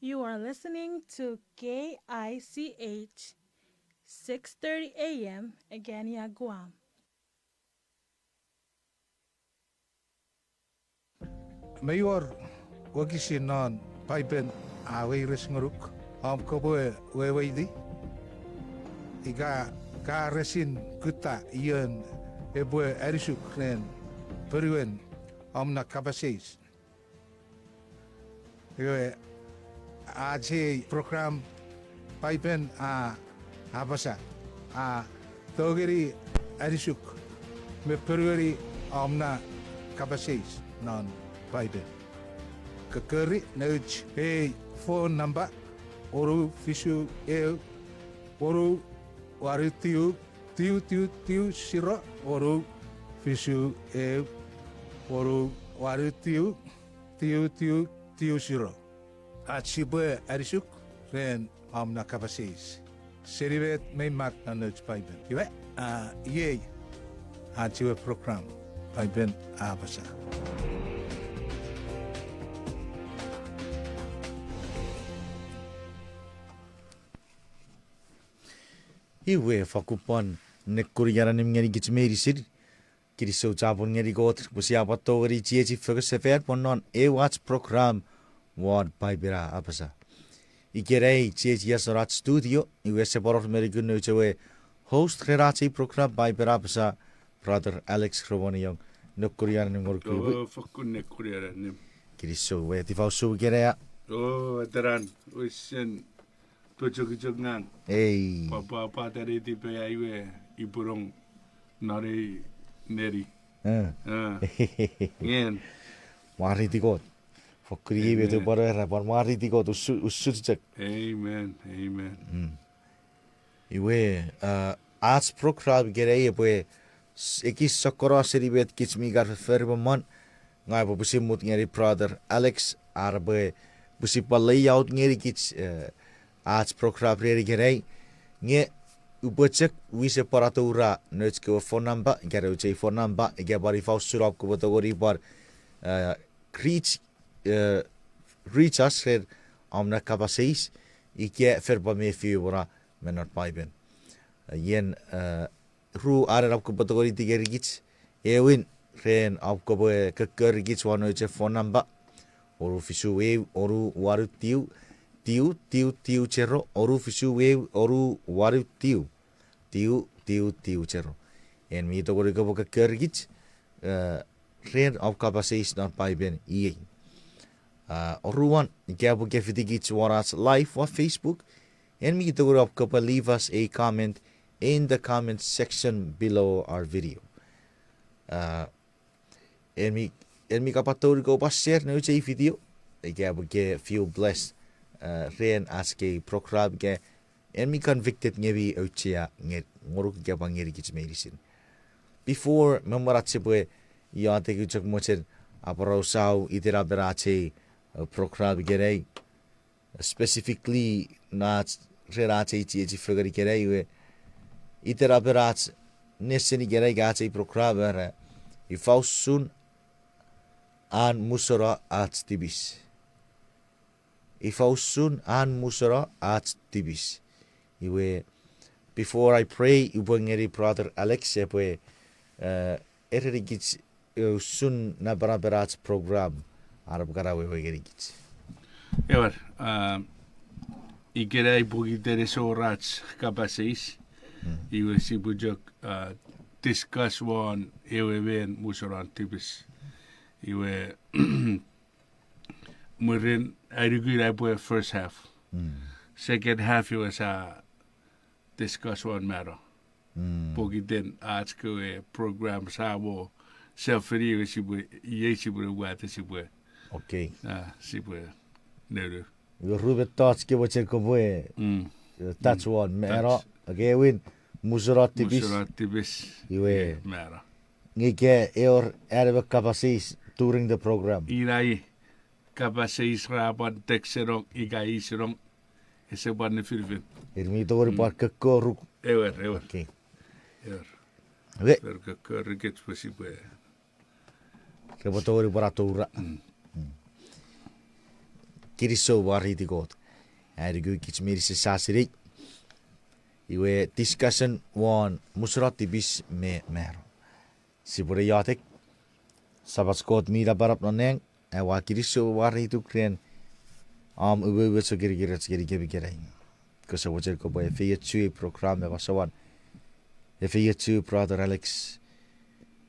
You are listening to KICH 6:30 a.m. Agania, Guam. Mayor wakisinon paipen awiris nguruk koboe weweidi iga ka resin kuta iyon ebue erisuk nen peruen na kabasis iwe aje program paipen abasa togeri erisuk me peruri na kabasis non paipen kakeri neuch phone number oru fisu oru waru tiu siro oru fisu oru waru tiu siro atsibe arisuk ren amna kabasis seribet may mat na neuch paipen iwe ye atsibe program paipen abasa. Iwe fakupon nekuriara nim ngeri gitmeri sir kiri so japon ngeri got busi apato gari chichi focus affair ponon watch program ward paibira apasa ikerei chichi yasorat studio iwe se borot meri gunno chewe host gerati program paibira apasa brother Alex Rhowuniong nekuriara nim ngor kuwe fakun nekuriara nim kiri so we tifau so gerea teran wisen Pojok ngang. Papa tadi tipe iwe iburong nari neri. Ngien. Mari tikot. Fokri betu bara rapor mari tikot usut. Amen. Iwe arts program gerei iwe ekis sokoro seribet kitsmi gar ferbomon ngai bo busimut ngeri brother Alex arbe busipal layout ngeri kits arts program reri gerei nge ubocek wise paratura notes ko phone number gero che phone number ge bari faus surap ko botogori par reach us her amna kapasis ike ferba me fiura menor paiben yen ru arab ko botogori tigeri gits ewin ren ab ko be keker gits wano che phone number oru fisu we oru waru tiu cerro oru fisu we oru waru tiu cerro en mi to gori ko ka kergit ren of kapasis non paiben ie oruan gabu gefidigit waras live on Facebook en mi to gori ko leave us a comment in the comment section below our video en mi kapatori ko pas share no che video gabu ge feel blessed ren aske program ge en mi convicted ngebi ochia ngoruk ge bangeri gitsmerisin before memoratse ya te kuchak mochen aparo sau itera berache program gerei specifically not rerache ichi figure gerei we itera berach neseni gerei gache program era ifausun an musora at tipis Ifausun an musara at tipis. Iwe before I pray ubangeri brother Alex ewe erigits sun na baraberat program arab garawe gerigits. Ewer ikerei bugitere sorats kapasis iwe sibujok discuss one ewe wen musara tipis iwe Murin, I agree that boy first half. Second half it was discuss one matter. Pogi den ask a program sabo self-video sibu yesibu wata sibu. Okay. Sibu neru. You rubet thoughts ke wache ko boy. That's one matter. Okay win musurat tibis. Iwe matter. Ngike eor erbe kapasis during the program. Irai kapasis rapan tekserong igaisirong ese ban firvin. Irmi to par kekoruk. Ewer. Okay. Ewer. We Kerket possible. Rebotori para tura. kiriso wariti got. Ai gu kits mirisi sasiri. Iwe discussion wan musono tipis me mero. Sipure yatek sabat skot mira barap noneng. Ai wa kiriso wariti kren iwe so giri gerai. Kosa wajar ko boy fe yetsu program me wasawan. Fe yetsu brother Alex.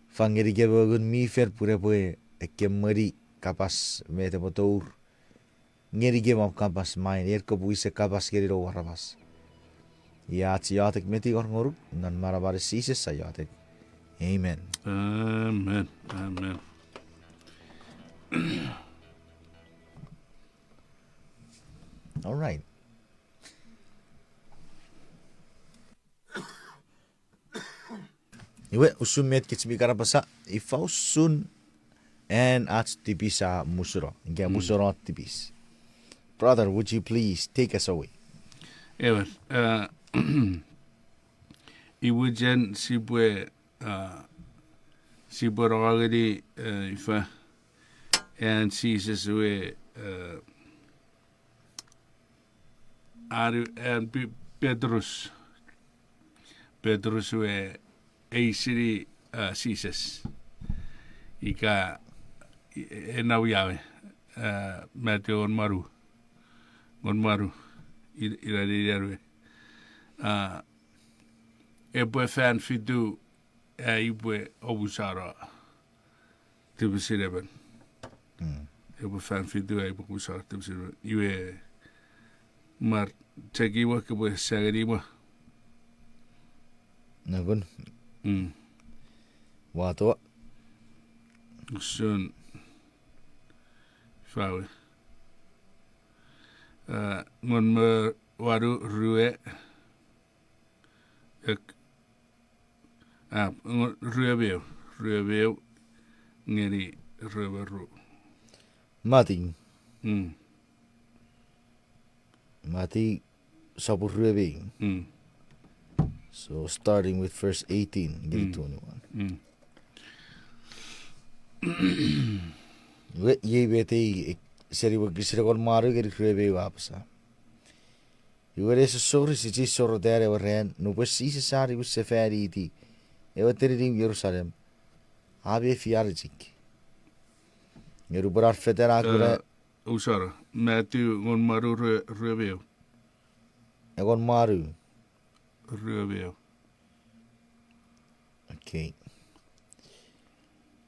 Fangeri gebagun mi fer pure boy ekemari kapas mete motor. Ngeri gemam kapas main ko buise kapas geri ro warabas. Ya yatek meti ngoruk nan marabare sises sayatek. Amen. Amen. Amen. All right. Iwe usun met kits karabasa ifa usun and at tipisa musoro. Inga musoro tipis. Brother, would you please take us away? Ewan, iwujan sibwe rogagadi ifa and sises we and Pedrus we eisiri sises ika enawiawe mate on maru irariarwe ebwe fan fidu ibwe obusara tibisireben ebwe fan fidu ibwe obusara tibisireben iwe mar tegiwa kebwe sagariwa Nagun. Wato. Usun fawe ngon me waru rue ek rue ngeri rue Mati. Mati sabur rue. So starting with verse 18, get 21. Ye bete seri wa gisira kon maru get rebe wapsa. You were so sorry si soro dere wa ren no was si sari was sefari di. E wa teri dim Jerusalem. Habe fiarjik. Yeru brar federa gure usara Matthew ngon maru rebe e kon maru. Rubio. Okay.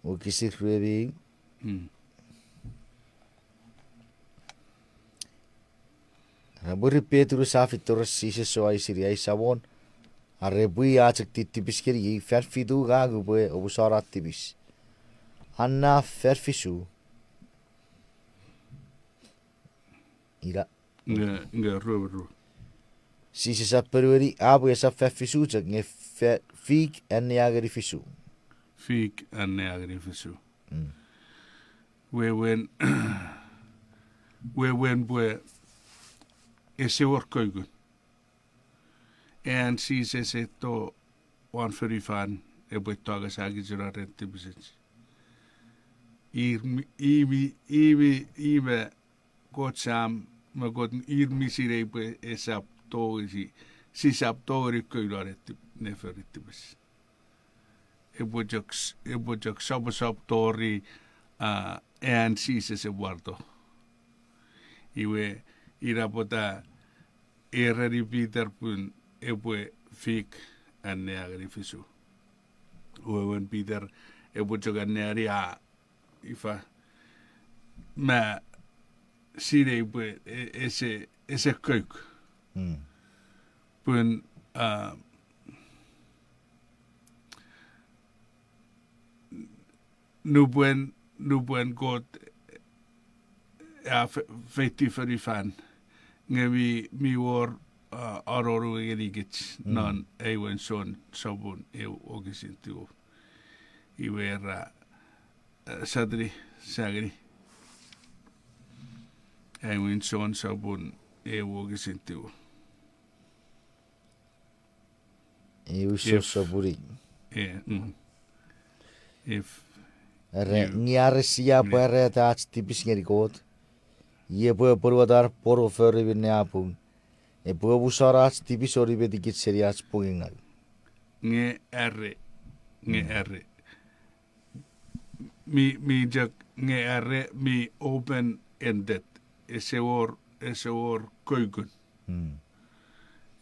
O que se rebe. Raburi Petrus afitor sise so ai siri ai sabon. Arrebui acek tipis kiri ferfidu gagu boe obusara tipis. Anna ferfisu. Ira. Nga rubio. Sise sa perueri abu esa ferfisu cek nge fik en jageri fisu. Fik en jageri fisu. We wen boe ese workoigun. En sise se to 145 e boe toga sagi jura renti bisich. Ime god sam ma god misire boe esap toisi sisap tori kuilaretti neferittibis. Ebojak sabasap tori en sise se guardo. Iwe irapota erari Peter pun ebwe fik an neagri fisu. Uwen Peter ebojak an neari ifa ma sire ebwe ese keuk. Pun nupwen god feiti fan ngewi mi war aroru gerigits non ewen son sabun ogisintu iwera sadri sagri ewen son sabun ogisintu. Eu sou saburi. Yeah. If Niare sia pare tats tipis ngeri god. Ia purwadar poro furry vinne apung. E busarats tipis oribe dikit serias pungingal. nge arre. Mi jak nge arre mi open ended. Ese or koigun.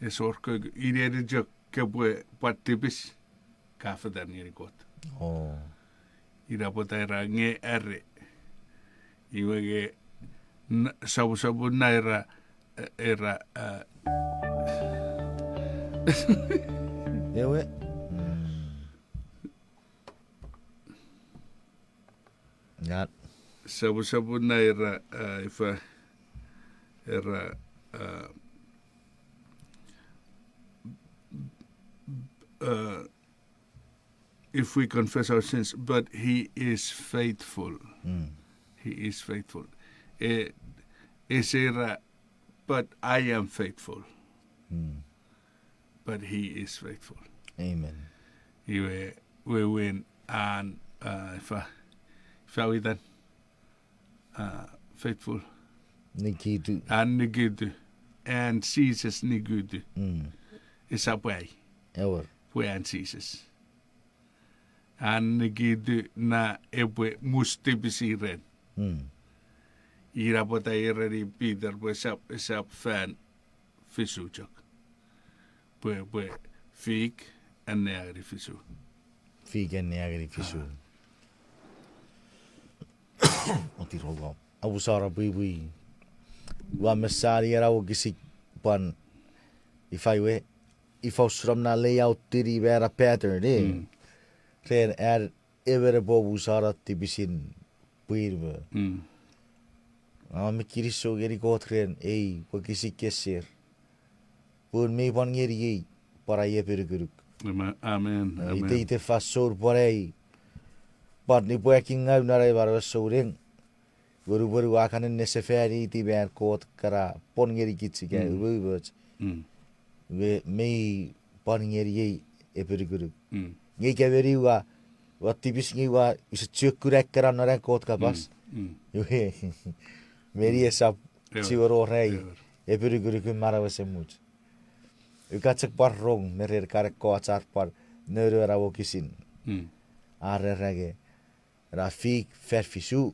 Ese or koigun. Ide jak kebue pat tipis kafe dan ngeri kot. Oh. Ida potaira nge arre. Iwege sabu na era Ewe. Ngat. sabu na era ifa era if we confess our sins, but he is faithful. He is faithful. Era, but I am faithful. But he is faithful. Amen. We win and if we then faithful Nikitu. and nigudu and Jesus nigudu is a way. Ewer. We and Jesus. And nigudu na ebwe mustibisiren. Ira pota irari Peter is up fan fisuchok. Bwe fig and neagri fisu. Figen neagri fisu. Oti rogo. Abusara Pwipwi. Wa mesari era o gisik pan ifaiwe ifosram na layout tiri vera pattern Ren evere bo busara tibisin Pwipwi. Mikiri so geri gotren wa gisik keser. Pun me pan ngeri para ye peruguruk. Amen. Ite fasor porei. But ni working ngau narai bara soring. Baru akan neseferi ti ber kot kara pon ngeri kitsi ke ubut. We me pon ngeri e peruguruk. Ngi ke veri wa tipis ngi wa is chukurek kara narai kot ka pas. Yo meri esa chiworo rei e peruguruk mara wasemut. Ukatsak parrong merer karek ko acar par nero rawo kisin. Arrege Rafik ferfisu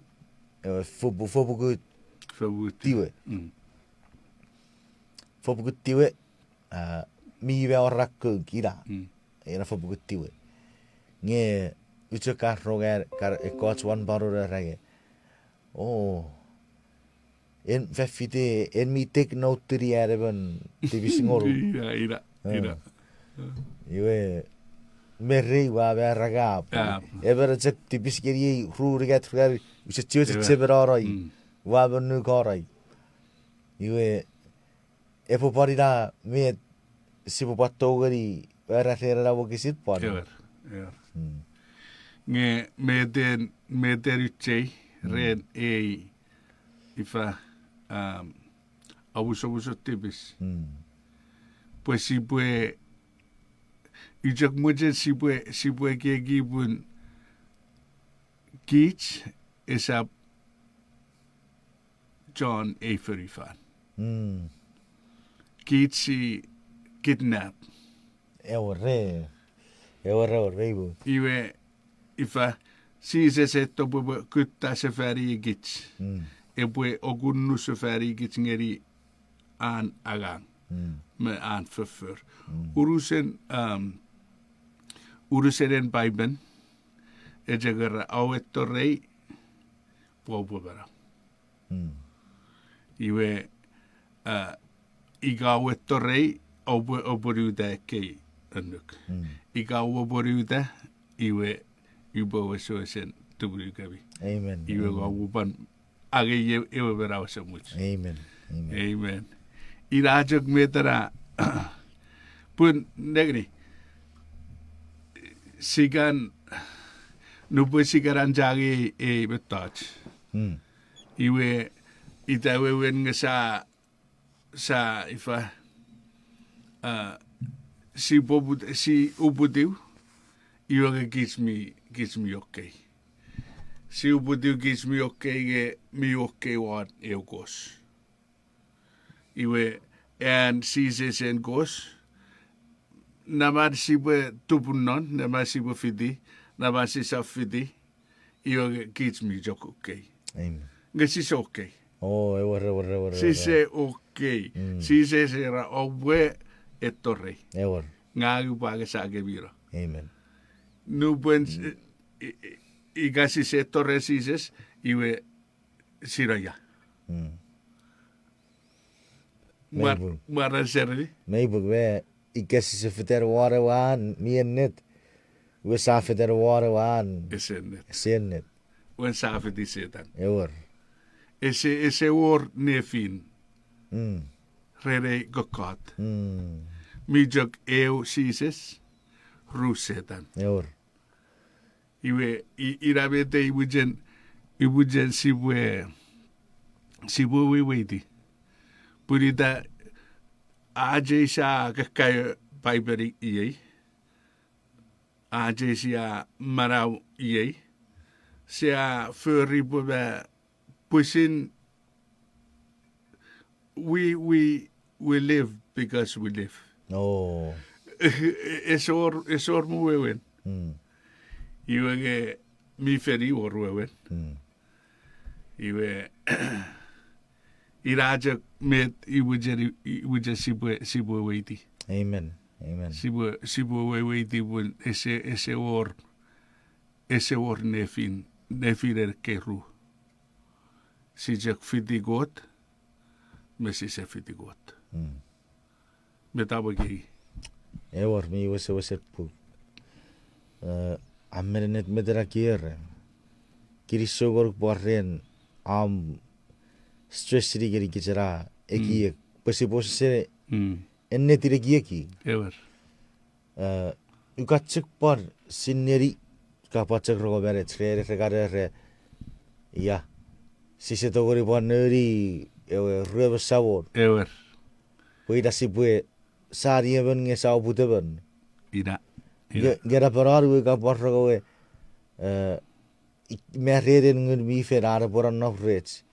fobu gut tiwe. Fobu gut tiwe mi ve orrak kira. Era fobu gut tiwe. Nge ucu karroger kar coach one baror rege. Oh. En fefite en mi take note tiri ereben tibisingoro. Ira. Iwe merri wa beragap. Ever cek tipis kiri rurigat rugar usa ciu seberorai. Wa benu korai. Iwe epo parida me sipo pato gari era era wo kisit par. Nge meden uche ren ifa abuso tipis. Pues si puede Ijak muche si puede que gibun Keats is a John Avery fan. Keats si kidnap. Ewer reibu. Iwe ifa si se tobu kutta se feri gits. Ebwe ogunnu se feri gits ngeri aan agang. Me aan verfur. Urusen en Bijben. E jagar awet torrei. Pobo bara. Iwe iga awet torrei. Oboriuda kei anuk. Iga oboriuda. Iwe ubo wesoesen tubrugabi. Amen. Iwe gawuban. Age ewe bara wasamuch. Amen. Irajak metara. Pun negri. Sigan nupwen sigaran jagi betach. Iwe itawe wen nga sa ifa si ubudiw iwe ga gives me okay. Si uputiu kis mi okkei waat eukos. Iwe and seizes and goes. Namar sibe tupunon, namar sibe fidi, namar sisa fidi. Iwe kis mi jok okkei. Amen. Nga sisa okkei. Oh, ewer. Sise okkei. Sise sera owe ettorrei. Ewer. Ngagu paga sage biro. Amen. Nupwen iga sise ettorrei sises iwe siraya. Maybe. Mara serri. Maybe we ikasi se fitar wara waan net. We sa fitar wara waan Esennet. sennet. Wen safe di setan. Ewer. Ese oor nefin. Mm. Rere gokot. Mm. Mijok eeu sises. Rusetan. Ewer. Iwe irabete ibujen sibwe weiti. Purita aje sa kakaya Pwipwi iei. Aje sia marau iei. Sia furribu ba pusin we live because we live. Oh. Esor mu wewen. Mm. Iwe mi feri or wewen. Mm. Iwe iraja met iwuje sibwe weiti. Amen. Amen. Sibwe weiti bun ese or nefirer keru. Sijak fitigot mesi se fitigot. Mm. Metabagi. Ewer mi wese pu. Ammenet medera kier. Kirisogor borren am stress rigeri kichara eki pasi se enne tire ki. Ever. Ukachik par sineri kapachak rogo bere tre regare ya. Sise togori por neri ruebe sabor. Ever. Puida si pue sari ben nge sao puteben. Ira. Gera parar we ka por rogo we me reden ngun mi ferare por no rech.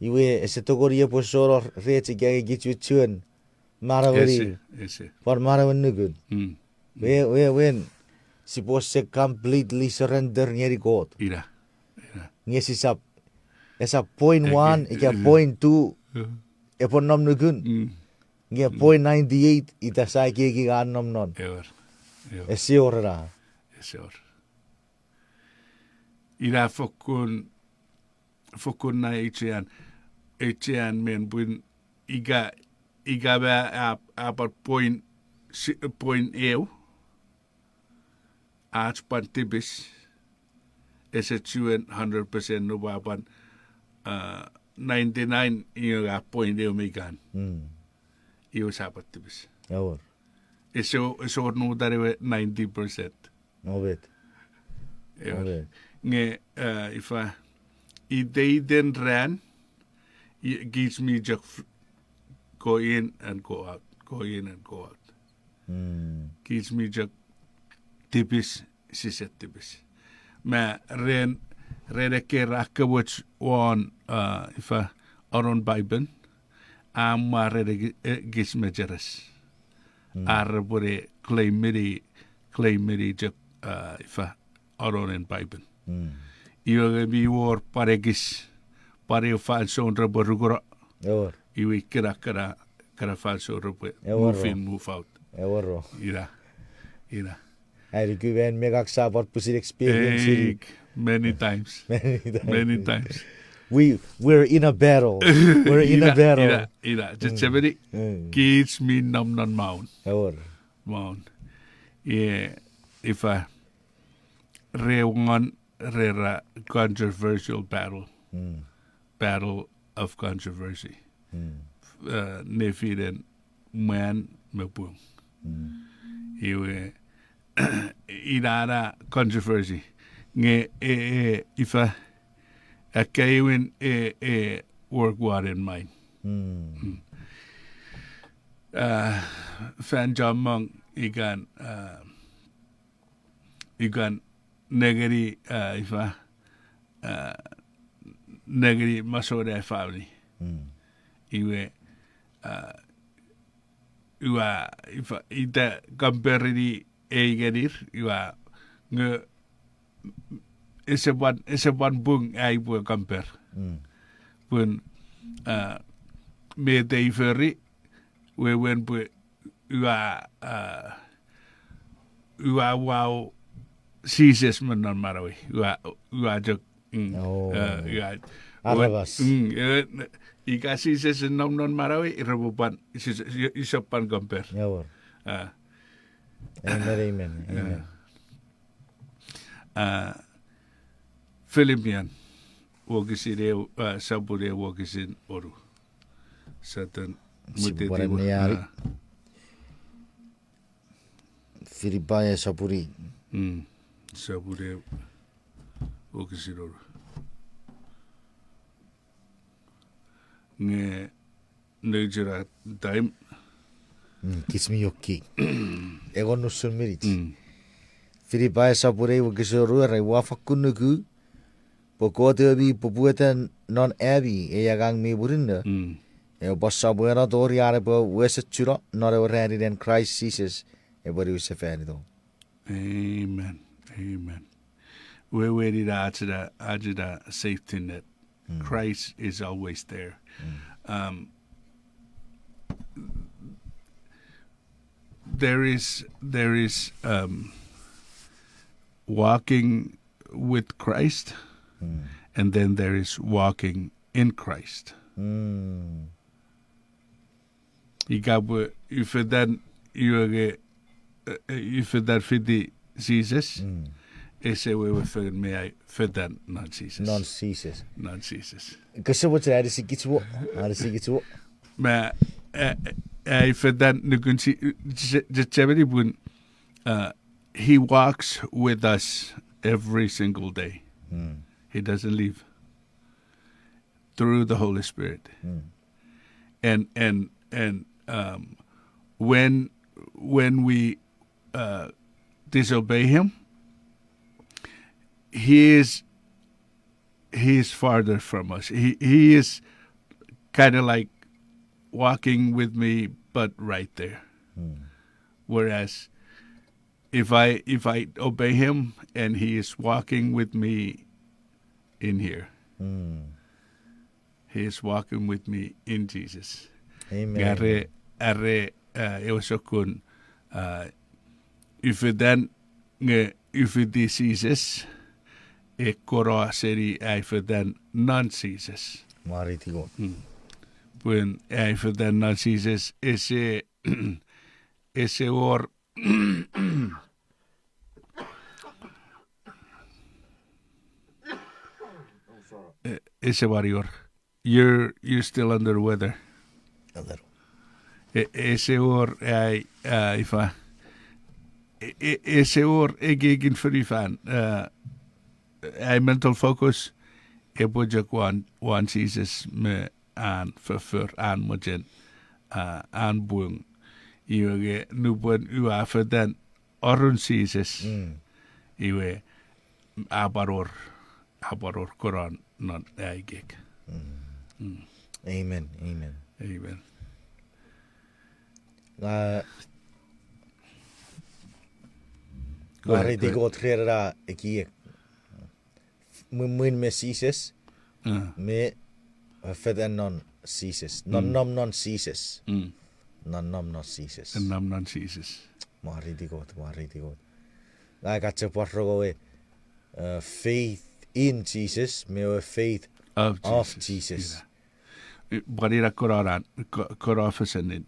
Iwe ese togori po soro rech ge gichu chun. Maraveri. Ese. Por maraven nugun. When supposed to completely surrender ngeri God. Ira. Ngesi sap. Esa point 1, ika point 2. Epon nom nugun. Nge point 98 ita sa ki nom non. Ever. Esi orra. Ese or. Ira fokun na Echean men bun iga ba apar point eu. Arch pan tipis. Ese chuen 100% no bapan 99 yung point eu megan. Iyo sapat tipis. Awor. Ese or no dare 90%. No bet. Ever. Nge ifa den ran gives me just go in and go out. Gives me just tipis siset tipis. Ma ren ke rakawach on ifa aron Bible amma rede gis mejeres. Arbore claimiri just ifa aron en Bible. Iwa bi war paregis pare falso on raborugora. Awor. Iwi kira falso rabor. Move in, move out. Awor. Ira. I recommend megak sabot pusit experience. Many times. Many times. We're in a battle. We're in a battle. Ira. Just somebody kids me nam non maun. Awor. Maun. Yeah. If I Rhowuniong rera controversial battle. Battle of controversy. Nefiren man mepung. Iwe irara controversy. Nge ifa akaiwin work war in mine. Fan jamang igan negeri ifa negeri Masoda family. Iwe iwa ita compare eigerir iwa nge ese ban bung ai bu compare. Pun me dei ferri we wen bu iwa wow seases menon marawi iwa jok iwa Arabas. Ika seases non marawi irabupan isapan compare. Yawar. Amen. Philippian wogisire sabure wogisin oru satan Siburan niyari. Filipaya sapuri. Sabure wogisin oru nge nejera time Kismi yokki. Egon nusun mirit. Filipaya sapuri wogisoru rai wafakunuku. Pokote bi popuetan non abi eyagang mi burinda. E bassa buena dori are bo wesachura not already then Christ Jesus e bori usefanido. Amen. We did ajida safety net. Christ is always there. There is walking with Christ, and then there is walking in Christ. Ikabu if that fiti Jesus, ese we with me I fit that non Jesus. Non Jesus. Kasi what I see gets what? Ma I fit that nukunsi the bun he walks with us every single day. He doesn't leave through the Holy Spirit. And when we disobey him, he is farther from us. He is kind of like walking with me, but right there. Whereas if I obey him and he is walking with me in here, he is walking with me in Jesus. Amen. Eosokun if it diseases e koro seri then non-ceases. Maritigo. When then non-ceases ese or ese warrior. You're still under the weather. A little. Ese or Ifa. Ese or egin for Ifan. Mental focus. E bojak one Jesus me an for an mojen an buong. Iwe nupwen uafa den orun Jesus. Iwe abaror koran non egik. Amen. Maritigo trera ekiek. Mun me ceases. Me fed non ceases. Non ceases. Non ceases. And non ceases. Maritigo. I got to portrogo faith in Jesus, me faith of Jesus. Barira korafasenin.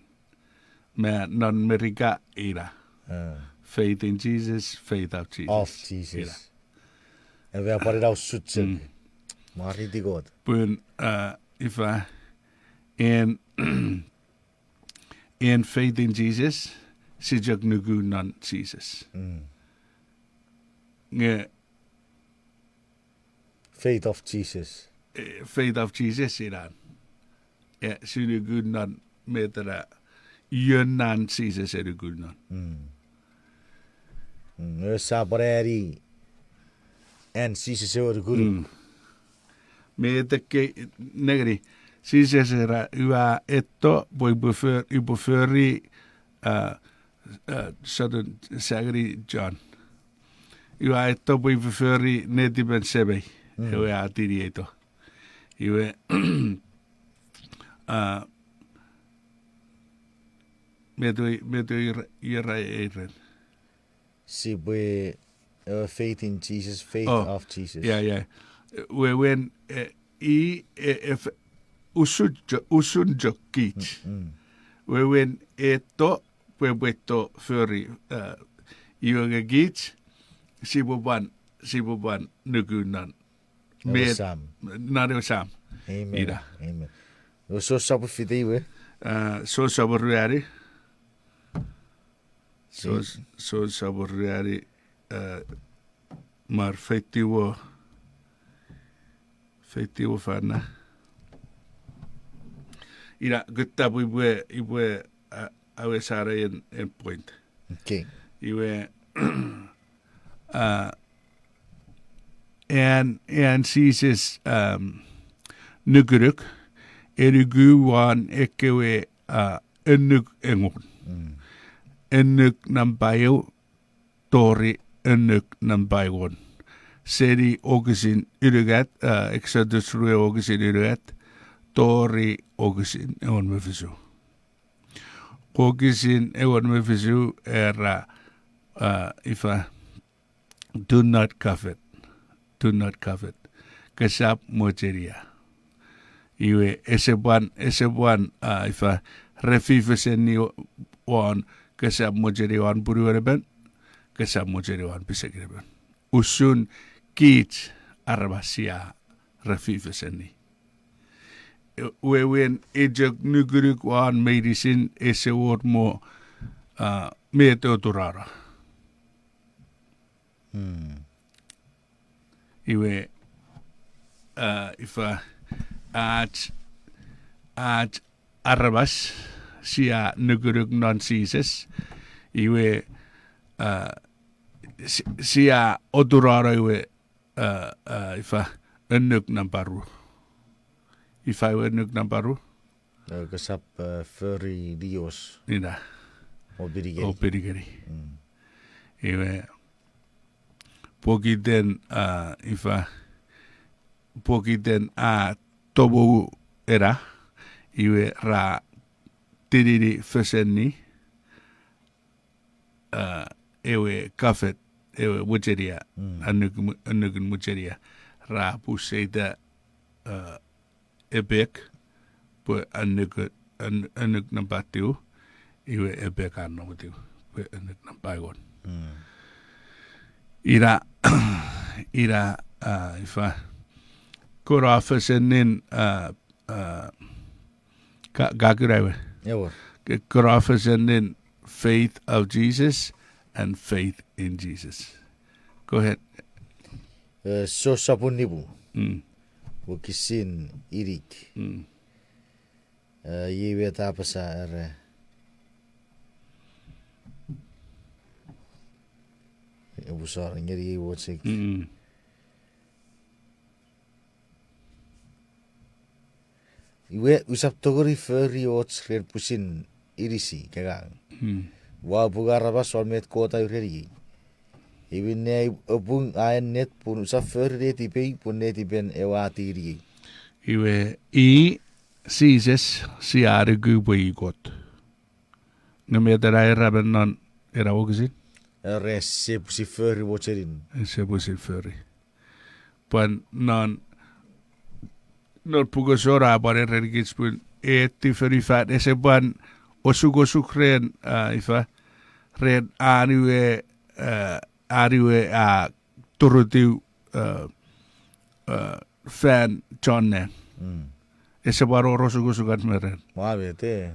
Me non meriga ira. Faith in Jesus, faith of Jesus. Of Jesus. En we hebben het zoetsen. Maar die God. But if in faith in Jesus, sijak nugu non Jesus. Faith of Jesus. Faith of Jesus iran. Ja, sunugu non metera. Yun non Jesus erugu non. Sabareri. En Jesus er guru. Me teke negri. Siis era ua etto beferi Southern Sagri John. Ua etto beferi netiben sebe. Ewe atiri eto. Iwe me tui ira eiren. See, we faith in Jesus, faith of Jesus. Yeah. We when if usun jokit. We when eto we to furry iwanga git sibuban nugunan. Sam. Nare sam. Amen. Ira. Amen. We so sabu fidei we. So saborreari. So saborreari mar fetivo fana. Ira gutta iwe awe sare en point. Okay. Iwe and Jesus nuguruk erigu wan ekewe enuk engon. Enuk nambayo tori enuk nambayon. Seri ogesin irugat Exodus rue ogesin irugat tori ogesin egon mefisu. Ogesin egon mefisu era ifa do not covet. Do not covet. Kasap mojeria. Iwe esebuan ifa refifeseni wan kasap mojeria wan buruereben kasap mojeria wan pisegreben. Usun kit arbasia refifeseni. Wewen ejak nuguruk wan medicine ese word mo meteoturara. Iwe ifa at arabas sia nuguruk non Jesus iwe sia odurara iwe ifa enuk namparu ifa iwe enuk namparu Kasap furry dios. nina obirigeri iwe pokiten ifa pokiten tobu era iwe ra tidiri feseni ewe kafet ewe mujeria anuk mujeria ra puseita ebek pu anuk nampatiu iwe ebek anomatiu pu anuk nampagon ira ifa korafesenin gaguraiwe Ewa. korafesenin faith of Jesus and faith in Jesus. Go ahead. So sabu nibu. Mm. Wakisin irik. Yewe tapasa er. Busar ngeri wotsik. Iwe usap togori furry ots ren pusin irisi kagang. Wa bugara ba solmet kota ureri. Iwe ne obung aen net pun usap furry tipe pun net ben ewati iri. Iwe Jesus si arigu got. Ngamedara eraben non era ogesin. Res se pusi furry watcherin. Se pusi furry. Pan non pugosora bare regis pun furry fat ese ban osuk ren ifa ren ariwe turutiu fan John nen. Ese baro rosugusukan meren. Wa bete.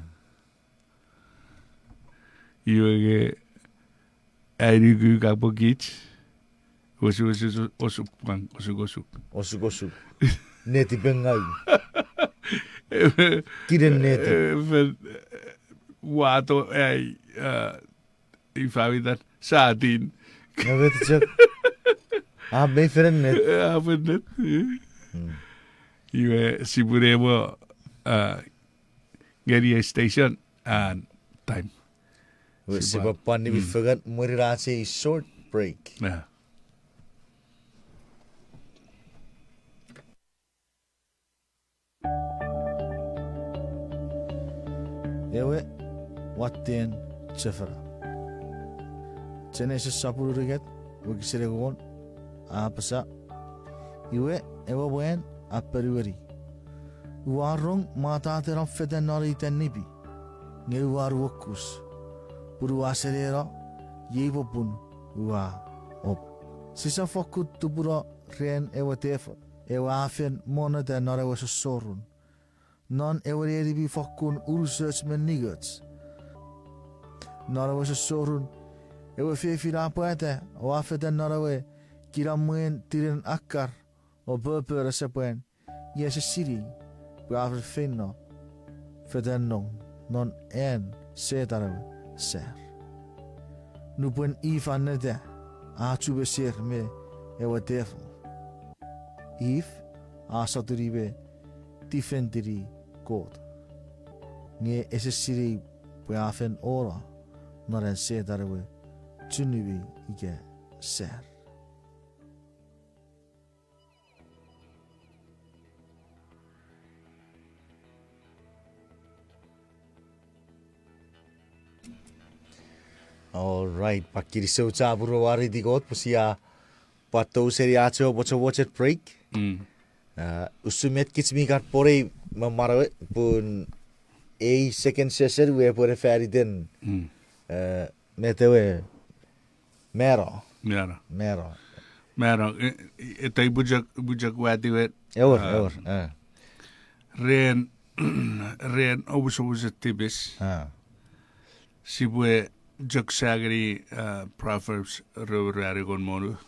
Iwe arigu gabogit. Osuk. Neti bengai. Kiren neti. Wato ifavidan sardin. Ja weet je. Ah, ben je net. Ja, net. Iwe sibure radio station and time. Si papan ni forgot mo rirase short break. Yeah. Ewe watten chefara. Chene se sapuru riget wigisere gon apasa. Iwe ewa buen aperiweri. Uarong mata teram feden nari tenibi. Nge uaru okus. Puru aserera yevo pun ua op. Sisa fokut tupura ren ewa tefa. Ewa afen mona de nara was sorun. Non ewa bi fokun urusers men nigats. Nara was sorun. Ewa fefi rapoete o afeten nara we kiramuen tiren akkar o burpura sepuen. Yes a city. Braver finno. Feden non en setarawe. Ser. Nupwen Ifa nede achu besir me ewa defo. If asaturi be defendiri god. Nge esesiri beafen ora naren sedarawe tunubi ige ser. All right, pakiri so taburo wari di god pusia pato seri acho watch it break. Usumet kits mi kat pore mamarawe pun a second session we pore ferry den. Metewe mero. Ito bujak wati wet. Ewer. Ren obus tipis. Sibwe Juk sagri Proverbs Rhowuniong monu.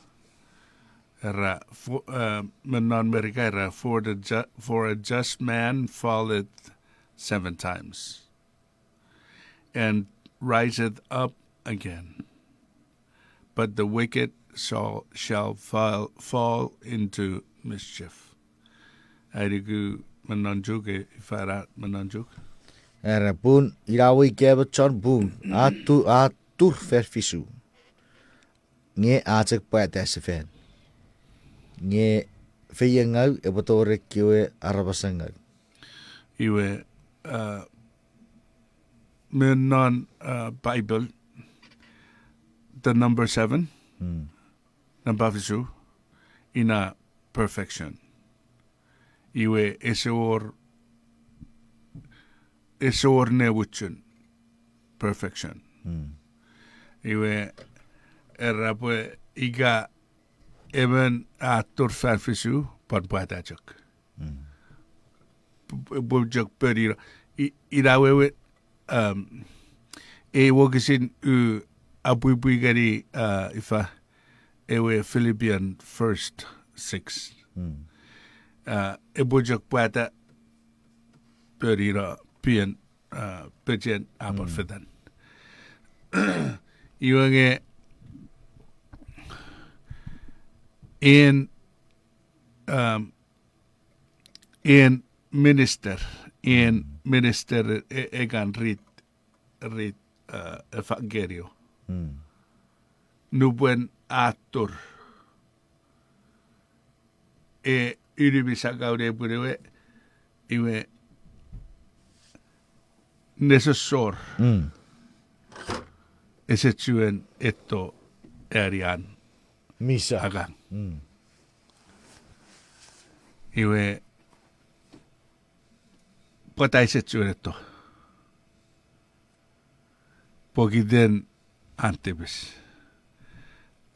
Era America era for a just man falleth 7 times and riseth up again, but the wicked shall fall into mischief. Arigu mananjuk ifarat mananjuk. Era pun irawi kebet chon pun atur verfisu. Nge acek pate sefen. Nge feyengau ebotore kiwe arabasangau. Iwe menon Bible the number 7 nambavisu ina perfection. Iwe esor newuchun perfection. Iwe erapwe iga even atur farfisu pon puatachok. Bujok perira irawe wogisin Pwipwi gari ifa ewe Philippian 1:6. Bujok puata perira pian pejen apor fedan. Iwange in minister egan rit evangelio. Nupwen atur yribisagaure purewe iwe nesesor esetsuen etto erian Misa agan. Iwe patay setsuen etto pogiden antibes.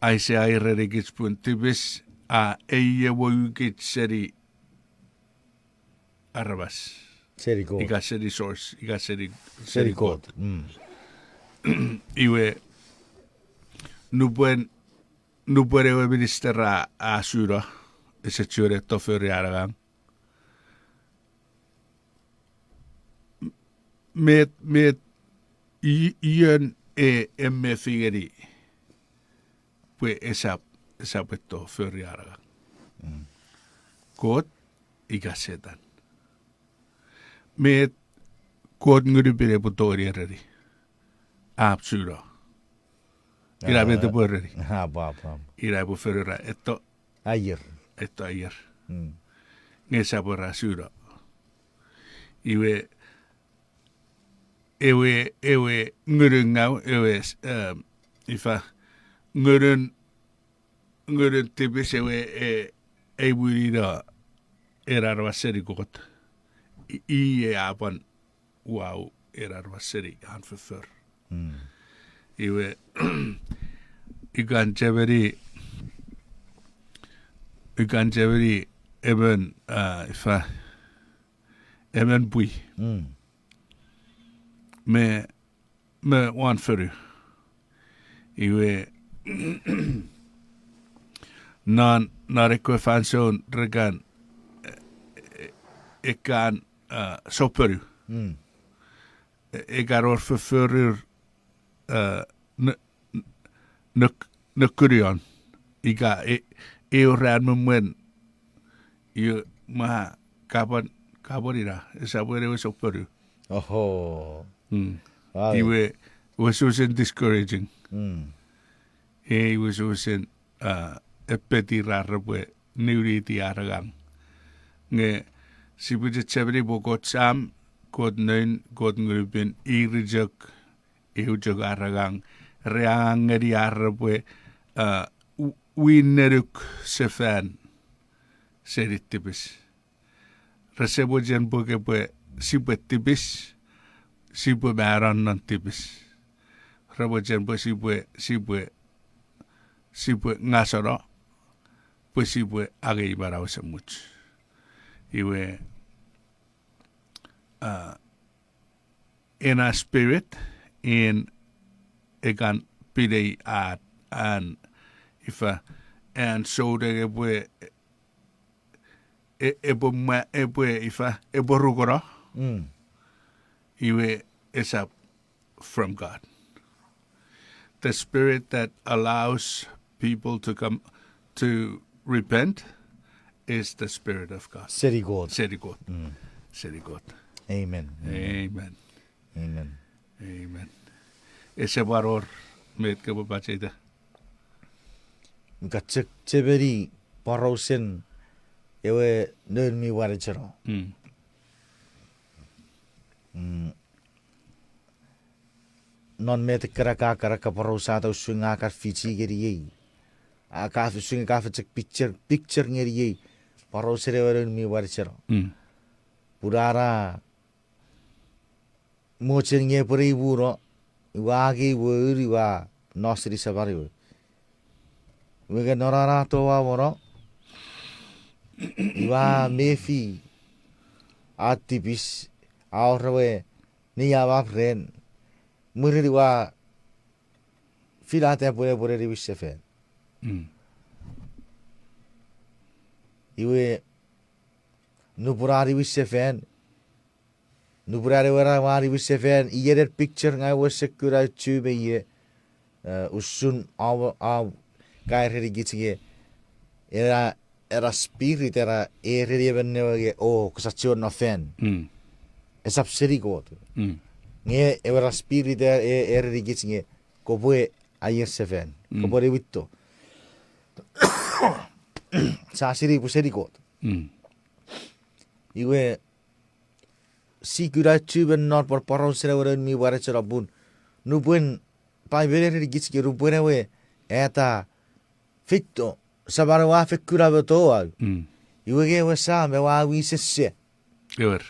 Aise airerigits pun tibes a eye woyugit seri arabas. seri god. Iga seri source, iga seri god. Iwe nupwen ewe minister a syra esetsure toferi aragang. Met iön emme fingeri pue esap eto förjära. Kod ikasetan. Me kuot nguripire putori ereri. Absoluto. Ira bete puereri. Ha ba. Ira bu ferra esto Ayer. ayer. Mm. Ngesa porra suro. Iwe ewe ngurung now ewe ifa ngurung tipis ewe wurida erarwa seri got. I apan wow erarwa seri han för. Mm. Iwe ikan chaveri even ifa even bui Mm. me wan för iwe nan nareko fanson regan ikan soperu Mm. egaror för nukurion iga ran mumwen yu ma kaborira sabere was soperu Oho. Wow. he was discouraging. Mm. He was using a petty rarabwe nuriti aragang. Nge si bude chabri bogot sam god neun god ngurubin irijak ihujak aragang reang ngeri arabwe wineruk sefan serit tipis. Resebo jen boge bwe sibwe tipis sibwe maran non tipis. Rabo jen bwe sibwe ngasoro pues sibwe age ibarao se much. Iwe in a spirit in egan pide at and ifa and so de bwe ebwe ifa eborugoro Mm. iwe is up from God. The spirit that allows people to come to repent is the spirit of God. City God. Seri God. Mm. Seri God. Amen. Amen. Amen. Amen. Ese varor met ke bapachida. Nga cheberi parosen ewe neun mi warechero. Non met karaka parosa ta usunga kar fichi geri ye. Aka usunga ka fechek picture ngeri ye. Parosere ewe mi warechero. Purara mochen nge puri buro wagi wuri wa nosri sabari we. Wege norara to wa moro. Iwa mefi atipis aurwe ni ya ren muri wa filate pure ri wisefe. Iwe nupurari wisefen nupurari wara wari wisefen iyer picture ngai wasekura chube ye usun aw gairi gitge era spirit era eri benne o kusachon no fen esap seri god nge era spirit eri gitge ko boe ayer seven ko bore witto sa seri bu seri god iwe sikura chuben not por parosere weren mi warechera bun nupwen pai bere gitge rubere we eta fitto sabara wa fekura beto iwe ge wasa me wa wi sesse Ewer.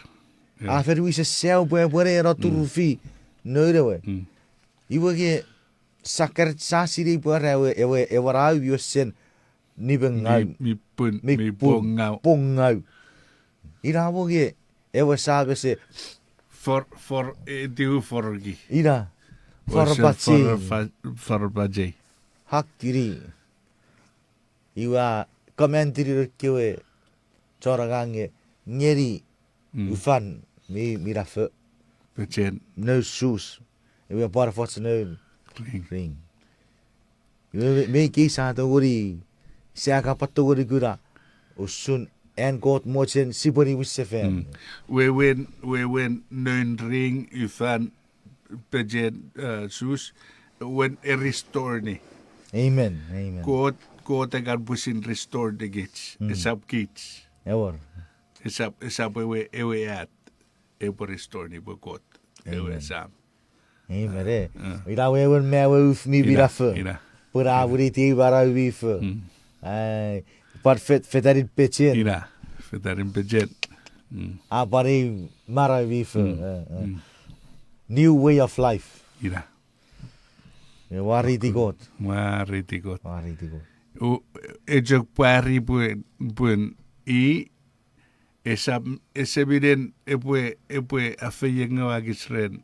a fer wi sesse o bore era turufi noire we iwe ge sakar sasiri bore we e wara wi sen ni bengai Mi pongau. pongau ira wo ge e wasa be se For diu forgi. ira forpatsi Forbaje. hakiri iwa commentary kewe choragange ngeri ufan mi mirafe Bechen. no shoes iwa bara fots no ring iwa me kisa to guri siaka patto guri gura usun En God mochen sibori wissefen. We win neun ring ufan bejen sus when restore ni. Amen. Amen. God agar busin restore the gates. Isap gates. Ewer. Isap ewe at ewe restore ni bo God. Ewe sam. Amen. Ila wewen mewe uf mi bira fe. Ira. Pura wuri ti bara wi fe. Ai. But fetarit pechen. Ira. Fetarin bejen. Apari mara wi fe. New way of life. Ira. Wariti God. Wariti God. Wariti God. O ejok pari buen I esabiden epwe afeyenga wagisren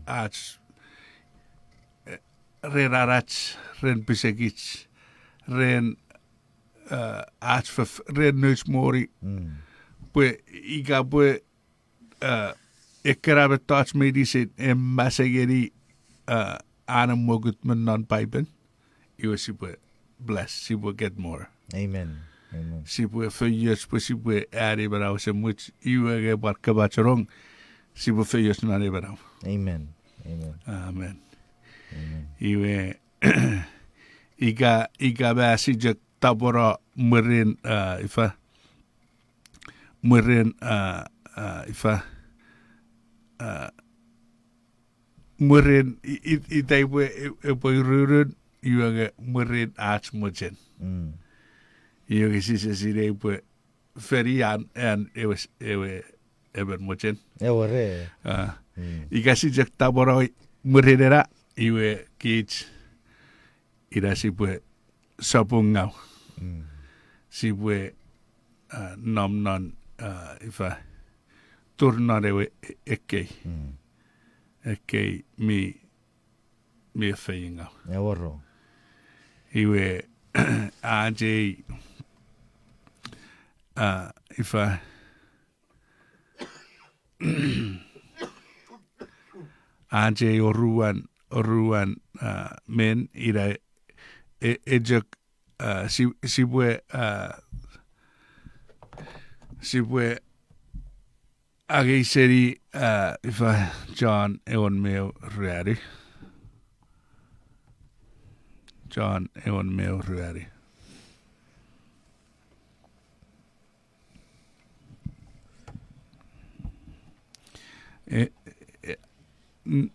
ach ren arach ren pisegich ren ach ren neus mori pwe iga pwe ekarabe touch medicine masegeri anam mogut men non pipen iwasi pwe bless si pwe get more. Amen. Amen. Si pwe feyos pwe si pwe ari barao se much iwege barka bacharong si pwe feyos nare barao. Amen. Amen. Amen. Amen. Iwe iga ba si jak tabora murin ifa murin ifa murin itai pwe rurun iwege murin arch muchen. Iwege si dei pwe ferian and ewe muchen. Ewer. Iga si jak tabora murin era iwe kich ira si pwe sapungau. Si pwe nom non ifa turnar ewe ekkei. Ekkei mi feyingau. Ewer. Iwe AJ ifa AJ oruan men ira ejok sibwe ageiseri ifa John eon meo ruari. John eon meo ruari.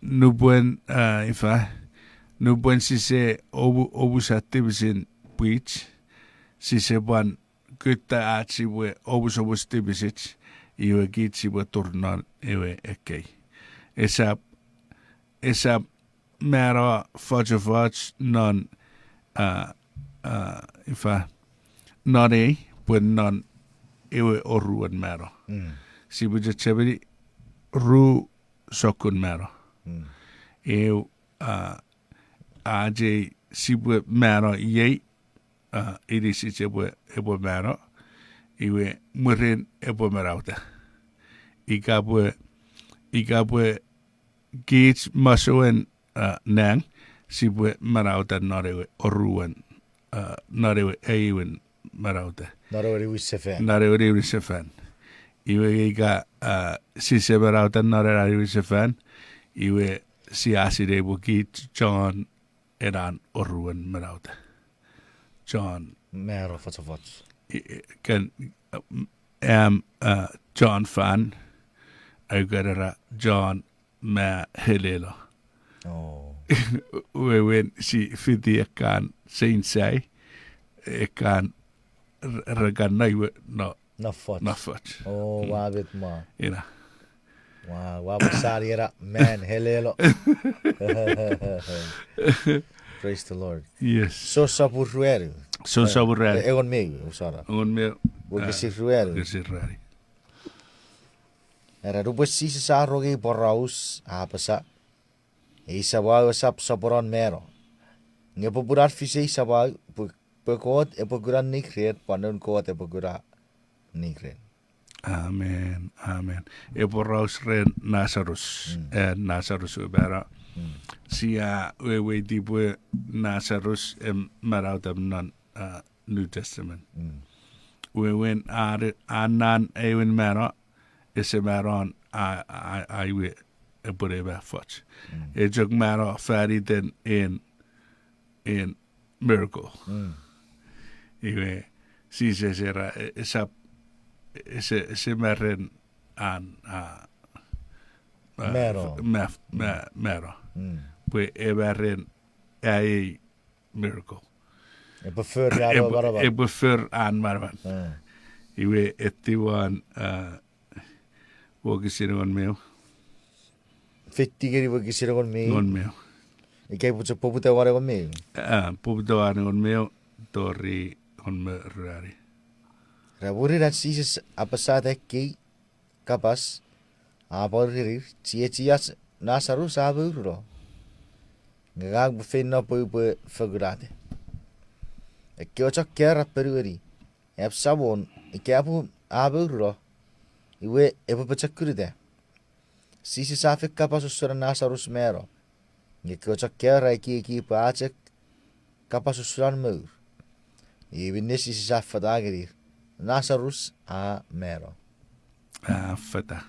Nupwen ifa nupwen si se obu sa tibisin puich si se ban kutta at si we obu tibisit iwe git si we turnan iwe ekkei. Esa mera fudge non ifa non buen non iwe oruan mero. Si we just chabiri ru sokun mero. Eu AJ sibwe mero ye irisi sibwe ebo mero iwe murin ebo merauta igabwe gits masoen nang sibwe merauta narewe oruan narewe ewen merauta Narewe wisefan iwe iga si se merauta narewe wisefan iwe si aside bukit John eran oruan merauta. John Mero fotofot. Kan John fan agarara John ma helelo. Oh. We wen si fiti ekan seinsai ekan regan naiwe no Nafot. Oh, wabit ma. Ina. Wow, wabasari era man helelo. Praise the Lord. Yes. So sapurruero. So saburrari. Egon me, usara. On me. Wagasiruero. Gesirrari. Era rubos si sa rogi porraus apasa. Isa wa sap saporon mero. Ngepopurar fise isa wa pekot epokuran nikret panon kot epokura nikret. Amen. Amen. Eporraus ren Nazarus. Nazarus ubera. Sia we dibwe Nazarus marautam non New Testament. we went anan ewen mero ese meron I we e bore ba foch e jog mero fari den in miracle iwe si se era ese meren an Mero. mero pues e meren e miracle E prefer jaro bara e prefer an marvan iwe etiwan wogi sirungan meo Fetti geri wo kisira kon me. ngon meo E kai pucha poputa wara kon me. puputoan ngon meo tori on me rari Ra wori ra sisis apa sate ki kapas apa rir tias nasaru sabu ro. Ngag bu fenna po fagurate. E ke ocha kera peruri. E sabon e ke apu abu ro. Iwe e po pachakuride. Sisi safe kapas usura nasarus mero. Nge ke ocha kera ki paacek kapas usuran meur. Iwe nesi sisi safe dagiri. Nasarus a mero. fata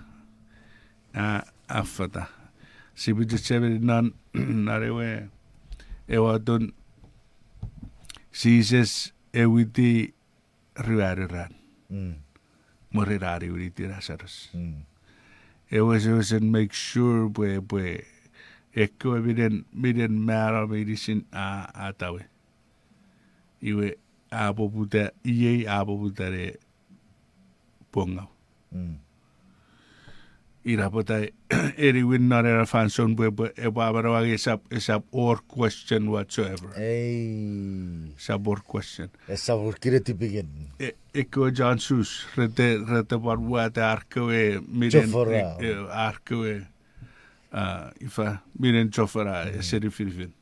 fata si buju chebe nan narewe ewadun sises ewiti riariran morirari uriti rasarus it was and make sure bwe ekko miden mara medicine atawe iwe abobuta iye abobuta re ponga ira pota eri win not era fanson bwe e babara is up or question whatsoever sub or question Esa burkire tipigin. ekko jansus rete war wat arkoe miden Chofora. arkoe ifa miden chofara seri filfin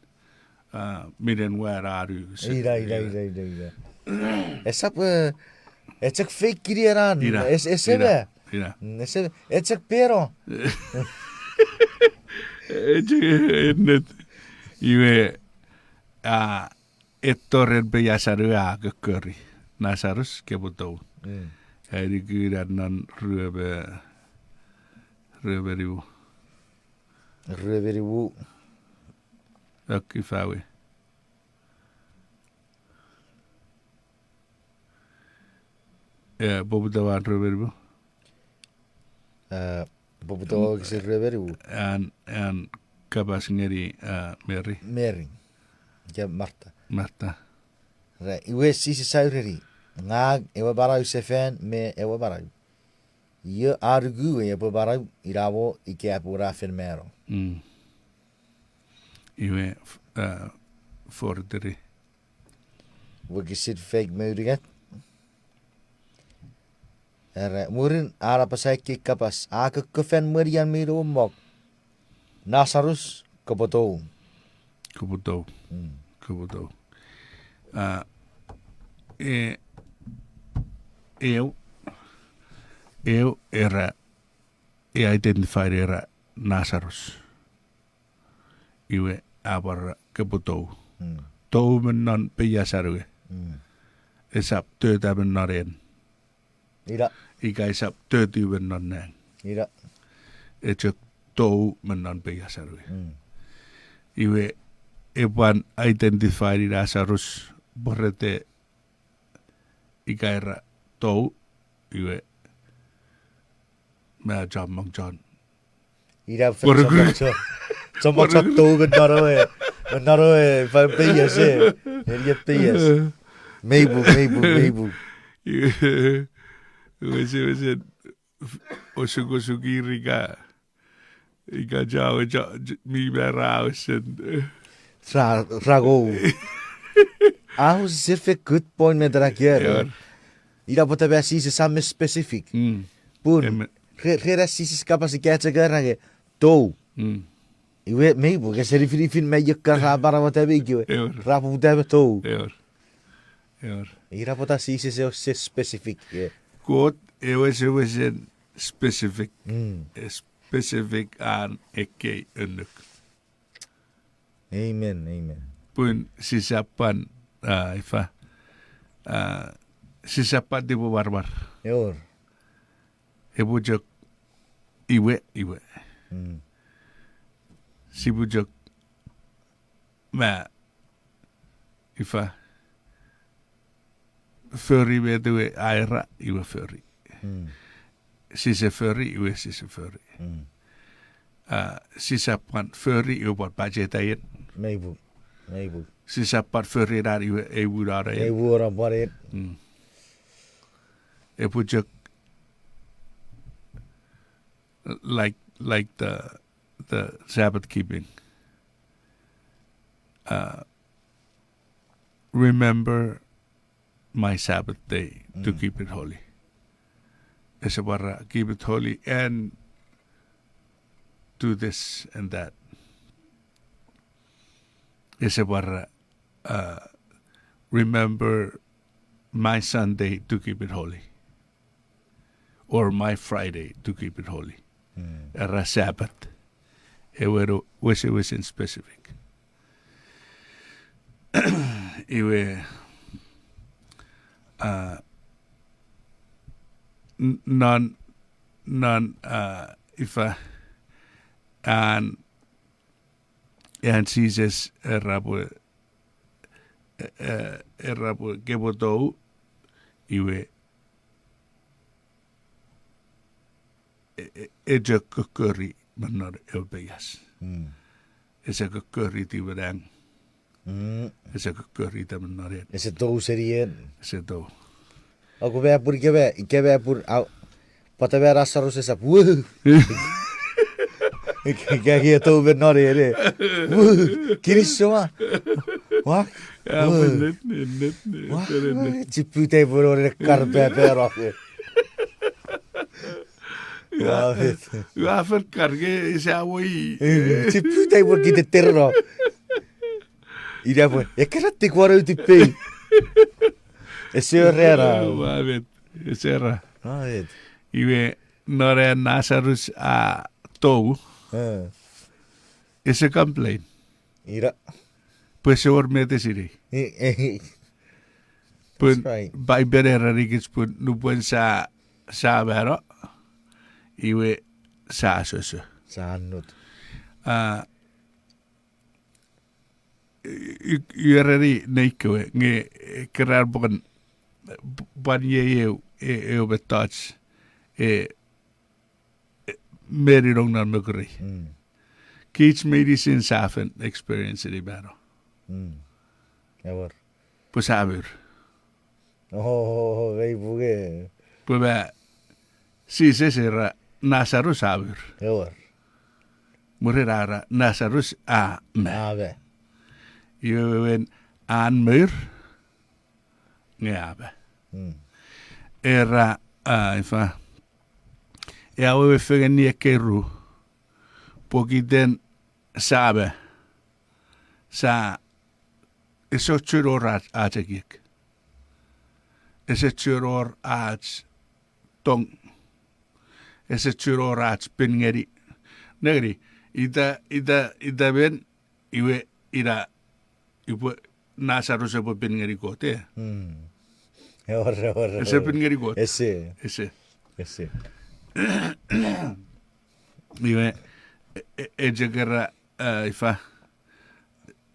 miden war aru Ira. Esa echak fake kirieran. Esebe. ira Esebe echak pero. Ennet iwe ettoren pejasaru aakköri nasarus kebutou eri kyrannan ryöverivu Reverivu. akkifawi poputavan ryöverivu Bobuto kisi reverivu. an kapas ngeri meri Mary. Ja Marta. Ra iwe sisi saureri. Ngag ewa barau sefen me ewa barau. Ye argu ewa barau iravo ike apura fermero. iwe forderi Wiki sit fake murigat. Ra murin ara pasai ki kapas. Aka kefen merian miro mok. Nasarus kepotou. kebutou eu era identified era Nazarus iwe abar kebutou tou men pejasarue esap töötä men naren Ira. ikä esap tööty men nannään Ira. etjök tou men pejasarue iwe epan identified Nazarus borrete ikäira tou iwe mä jammang John Ira Borgru. Somos chatou benaroe. Benaroe fa peyes. Elia peyes. Meibu. Iwe osukosukiri ikä jao mi märausen Rago. Was a good point me drakier. Ira pota be si se samme specific. Pun. Rera si se kapas ikatsa garage. Tou. Iwe meibu ke se rifin me yekka bara wata be iwe. Rapu debe tou. Eor. Ira pota si se specific. Kot ewe sen specific. Specific aan ekki unnuk. Amen. Pun sisapan ifa sisapat di po barbar. Yor. Ebujok iwe. Mm. Sibujok ma ifa furry bedewe aira iwe furry. Mm. Sise furry iwe sise furry. Mm. Sisapan furry iwe buat bajetayin. Maybe. Sisapat furry dar iwe ewu dar Hey, ayin. wura barit. Ebujok like the Sabbath keeping. Remember my Sabbath day to keep it holy. Esabara, keep it holy and do this and that. Esabara, remember my Sunday to keep it holy. Or my Friday to keep it holy. Era Sabbath. Was in specific. Iwe non ifa and Jesus erabu gebodo iwe eja kukuri manar elbeyas. Esa kukuri ti wadang. Esa kukuri ta manaret. Ese tau serien. Esa do. Aku be pur kebe pur au pata be rasa rus esa. Wuh. Kaya tau be nore re. Wuh. Kiri semua. Wah. Ja, men net. Wah. Cipu te pur ore karbe pero. Wah. Ja, verkarge is awoi. Cipu te pur kita terro. Ida pun. Ekrat te kwaro ti pe. Ese rera. Maverick. Esera. Right. Iwe nore nasarus a tou. Ese complain. Ira. Pues or mete siri. Pun right. by berera rigis pun nupwen sa bero. Iwe sa soso. Sanut. Yureri neikwe nge kerar bukan ban ye betats meri rong nan mugri. Kids medicine safen experience di baro. Ever. Pusabur. Oh, vei buge. Puba si sera nasaru sabur. Ever. Murirara nasarus a me. Ave. Iwen an mur ngabe. Era ifa. Ja we fegen nie keru. Poki den sabe. Sa eso churor ategik. Ese churor ach tong. Ese churor ach pingeri. Negri ida ben iwe ida ibu nasaru sebo pingeri kote. Ever. Ese pingeri kote. Ese. Iwe ejegera ifa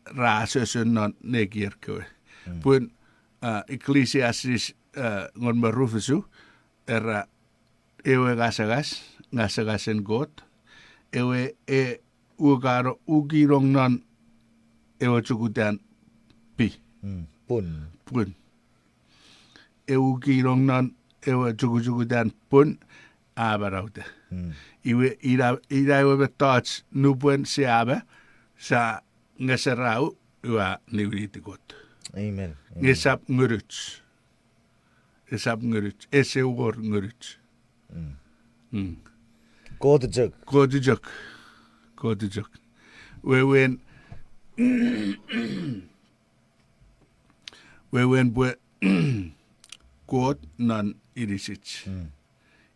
raso non negir kowe. Pun Ecclesiastes ngon marufusu era ewe gasagasen got ewe ugirong non ewe chukutan pi. Pun. Ewe ugirong non ewe chukutan pun abaraude. Iwe ira ewe betats nupwen siabe sa ngesarau iwa niwiritikot. Amen. Ngesap nguruts. Ese uor nguruts. Go to jug. Kodijok. We wen bwe god nan irisich.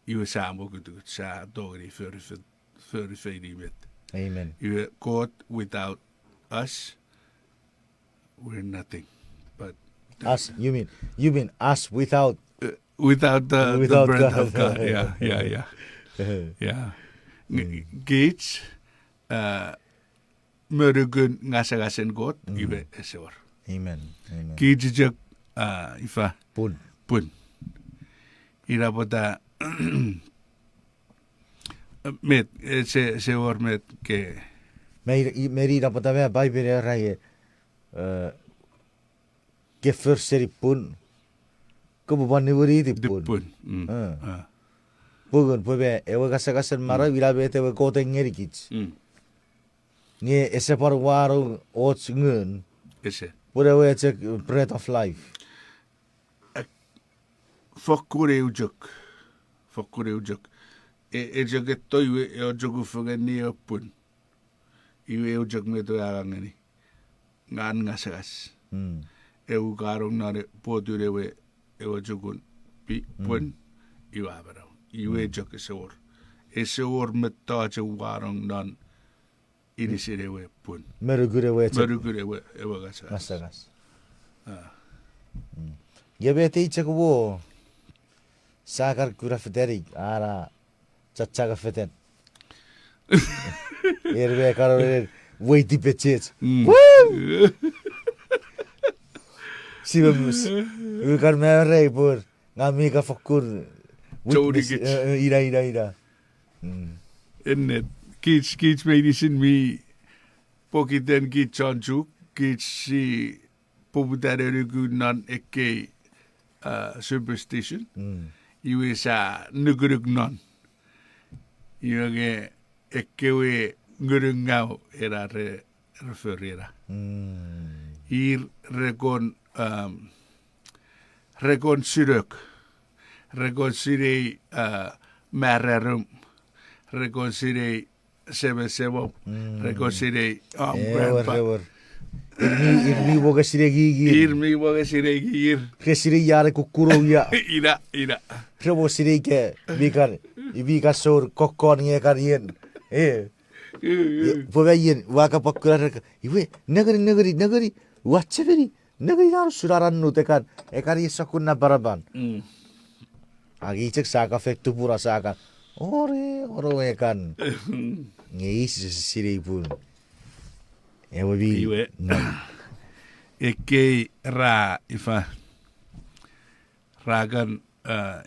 Iwe samo gudut sa dogri för med. Amen. Iwe God without us, we're nothing. But Us, you mean us without without the breath of God. God. Yeah. Gates, merugun ngasa-ngasen God, iwe esor. Amen. Kijijak, ifa, Pun. Irapota, met, seor met ke, Meri dapat apa Bible rai ke first seri pun ko buban ni buri di pun. dipun. Bukan pebe ewa kasa mara bila bete ewa kota ngeri kits. Nge ese par waru ots ngun. Ese. Pura ewa cek breath of life. Fokkure ujok. E joget toiwe e o jogu funga ni opun. Iwe o jog me to arangani. Ngan ngasagas. E u karong nare poture we e o jogun pi pun iwa barau. Iwe jog esor. Esor me taje warong nan inisire we pun. Merugure ewa cek Merugure we e wa gasagas. masagas. Ya bete cek wo sakar kura federik ara cacaga feten. Erbe karo wait di pecet. Sibamos. We kan merre por ngami ka fokur. Jody gets. Ira. Innet. Kids medicine mi pokiten kit chanjuk. Kids si poputare rugu nan eke superstition. Iwe sa nugurug non. Iwe ekewe ngurungau era referira. Ir rekon syrök. Rekon syrei määrärum. Rekon syrei sevo. Rekon syrei grandpa. Irmi boga siregi. Irmi boga siregi. Kesiri yare kukuro ya. Ira. Rebo sirege bikar sor kokon nge karien. Poveien waka pakura iwe nagari wacheveri nagari daru suraran nutekan ekari sakuna baraban. Agi cek saka fektu pura saka. Oro ekan. Ngis siri pun. Ewa bi. Iwe. Eke ra ifa. Ragan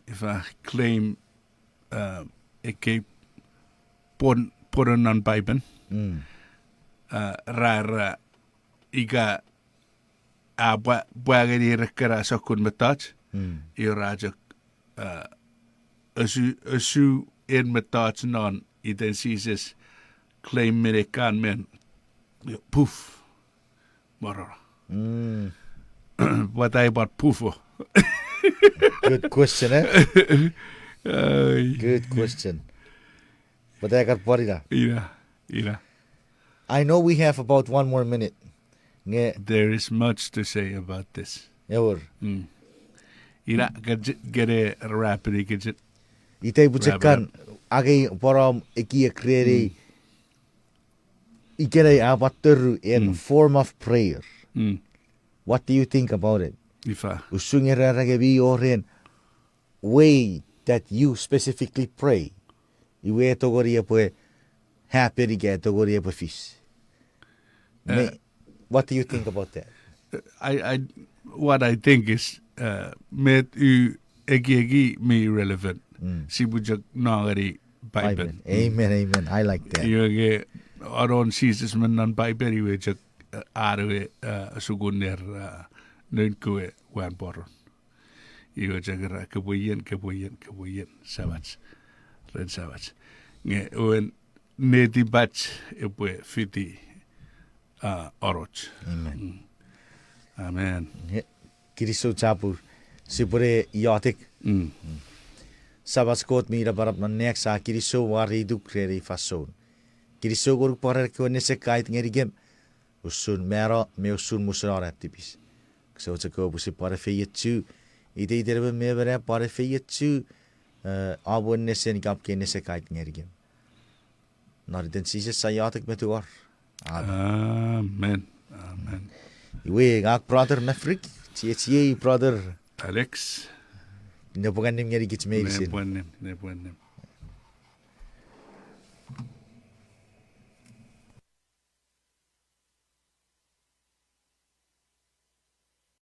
ifa claim eke pon non Bible. Ra iga buagari rekara sokun metach. I rajak asu en metach non idensises claim merekan men. Poof. Marara. What I about poofo? Good question, Good question. But I got parida. Ira. I know we have about 1 more minute. There is much to say about this. Ever. Ira, get a rapid get. Itay bujekan agay param iki krere. Ikere abateru in form of prayer. What do you think about it? Ifa. Usungera ragebi oren way that you specifically pray. Iwe togoria pue happy ge togoria pue fiss. What do you think about that? What I think is met u egi me relevant. Sibujak nagari Bible. Amen. I like that. You aron Jesus men nan Bible iwe jak arwe suguner nunkue wan boron. Iwe jak kebuyen sabats. Ren sabats. Nge uen neti batch epwe fiti oroch. Amen. Kiriso chapur sipure yotik. Sabats kot mira barap na nexa kiriso wari du kreri fason. Kiriso guruk parer ko nese kait ngerigem. Usun mero me usun musono tipis. So ko busi pare feyetu. Ide derbe me bere pare feyetu. Abon nese ni kap ke nese kait ngerigem. Nari den sise sayatik metuar. Amen. Iwe gak brother Maverick Cie brother. Alex. Napungan nim nga di kits mail sin. Nebuan.